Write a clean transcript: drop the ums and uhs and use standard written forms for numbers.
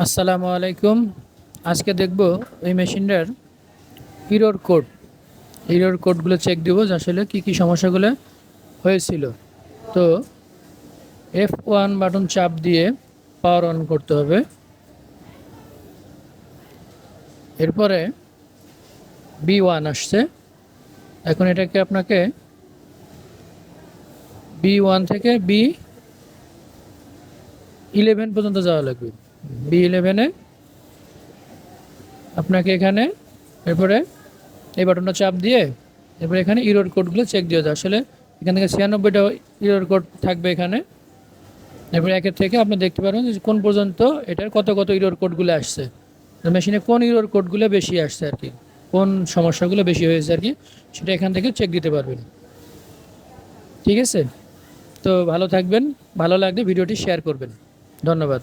আসসালামু আলাইকুম। আজকে দেখব এই মেশিনটার এরর কোডগুলো চেক দিব যে আসলে কি সমস্যাগুলো হয়েছিল। তো F1 বাটন চাপ দিয়ে পাওয়ার অন করতে হবে। এরপরে B1 আসছে। এখন এটাকে আপনাকে B1 থেকে B11 পর্যন্ত যাওয়া লাগবে। B11-এ আপনাকে এখানে এরপরে এই বাটনটা চাপ দিয়ে এরপরে এখানে ইরর কোডগুলো চেক দিয়ে দেয়। আসলে এখান থেকে 96টা ইরর কোড থাকবে এখানে। এরপরে একের থেকে আপনি দেখতে পারবেন যে কোন পর্যন্ত এটার কত ইরর কোডগুলো আসছে, মেশিনে কোন ইরর কোডগুলো বেশি আসছে আর কি, কোন সমস্যাগুলো বেশি হয়েছে আর কি, সেটা এখান থেকে চেক দিতে পারবেন। ঠিক আছে, তো ভালো থাকবেন। ভালো লাগলে ভিডিওটি শেয়ার করবেন। ধন্যবাদ।